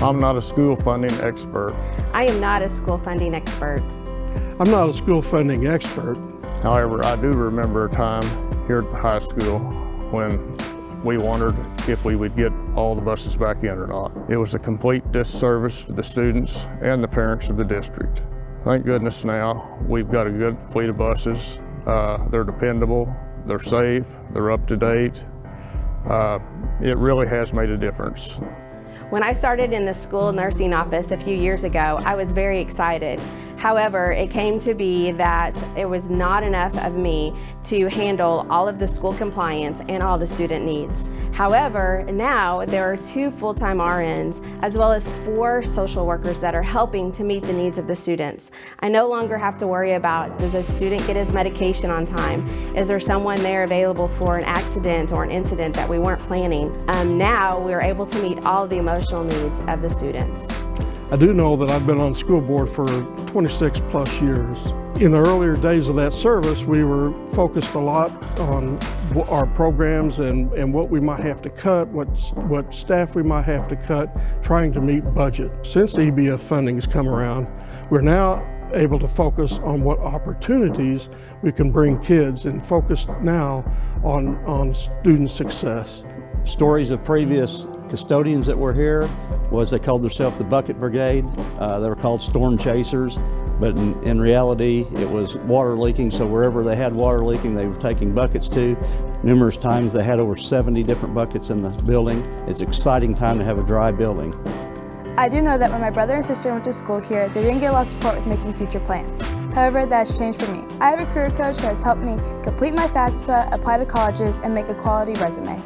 I'm not a school funding expert. I am not a school funding expert. I'm not a school funding expert. However, I do remember a time here at the high school when we wondered if we would get all the buses back in or not. It was a complete disservice to the students and the parents of the district. Thank goodness now we've got a good fleet of buses. They're dependable, they're safe, they're up to date. It really has made a difference. When I started in the school nursing office a few years ago, I was very excited. However, it came to be that it was not enough of me to handle all of the school compliance and all the student needs. However, now there are 2 full-time RNs as well as 4 social workers that are helping to meet the needs of the students. I no longer have to worry about, does a student get his medication on time? Is there someone there available for an accident or an incident that we weren't planning? Now we're able to meet all the emotional needs of the students. I do know that I've been on school board for 26 plus years. In the earlier days of that service, we were focused a lot on our programs and what we might have to cut, what staff we might have to cut, trying to meet budget. Since the EBF funding has come around, we're now able to focus on what opportunities we can bring kids and focus now on student success. Stories of previous custodians that were here was they called themselves the Bucket Brigade. They were called storm chasers, but in reality it was water leaking, so wherever they had water leaking they were taking buckets to. Numerous times they had over 70 different buckets in the building. It's an exciting time to have a dry building. I do know that when my brother and sister went to school here, they didn't get a lot of support with making future plans. However, that has changed for me. I have a career coach that has helped me complete my FAFSA, apply to colleges, and make a quality resume.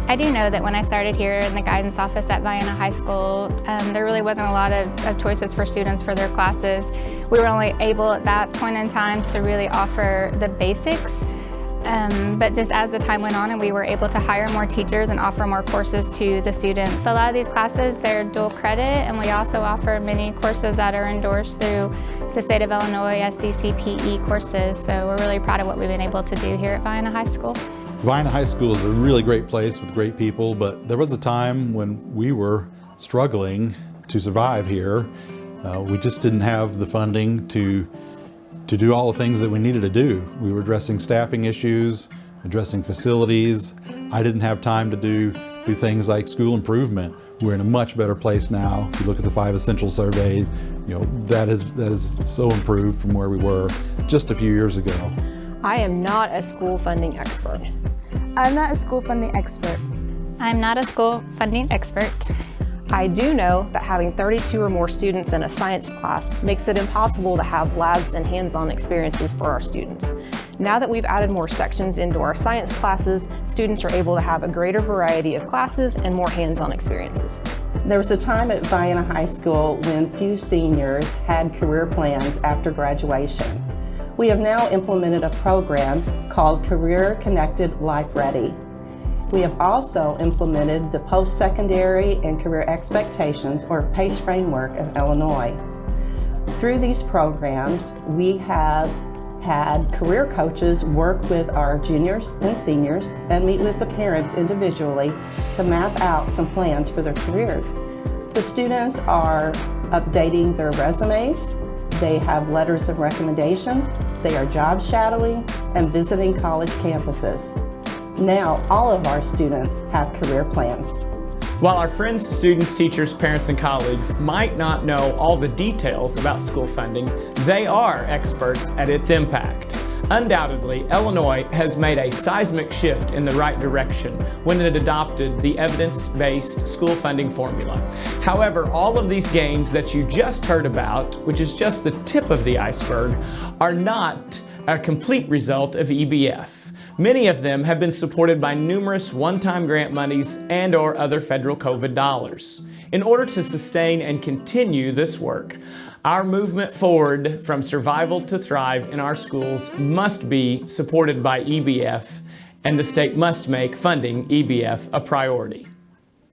I do know that when I started here in the guidance office at Vienna High School, there really wasn't a lot of choices for students for their classes. We were only able at that point in time to really offer the basics. But just as the time went on and we were able to hire more teachers and offer more courses to the students. So a lot of these classes, they're dual credit, and we also offer many courses that are endorsed through the state of Illinois as CCPE courses. So we're really proud of what we've been able to do here at Vienna High School. Vienna High School is a really great place with great people, but there was a time when we were struggling to survive here. We just didn't have the funding to do all the things that we needed to do. We were addressing staffing issues, addressing facilities. I didn't have time to do things like school improvement. We're in a much better place now. If you look at the 5 Essential Survey, that is so improved from where we were just a few years ago. I am not a school funding expert. I'm not a school funding expert. I'm not a school funding expert. I do know that having 32 or more students in a science class makes it impossible to have labs and hands-on experiences for our students. Now that we've added more sections into our science classes, students are able to have a greater variety of classes and more hands-on experiences. There was a time at Vienna High School when few seniors had career plans after graduation. We have now implemented a program called Career Connected Life Ready. We have also implemented the Post-Secondary and Career Expectations, or PACE framework of Illinois. Through these programs, we have had career coaches work with our juniors and seniors and meet with the parents individually to map out some plans for their careers. The students are updating their resumes, they have letters of recommendations, they are job shadowing and visiting college campuses. Now, all of our students have career plans. While our friends, students, teachers, parents, and colleagues might not know all the details about school funding, they are experts at its impact. Undoubtedly, Illinois has made a seismic shift in the right direction when it adopted the evidence-based school funding formula. However, all of these gains that you just heard about, which is just the tip of the iceberg, are not a complete result of EBF. Many of them have been supported by numerous one-time grant monies and/or other federal COVID dollars. In order to sustain and continue this work, our movement forward from survival to thrive in our schools must be supported by EBF, and the state must make funding EBF a priority.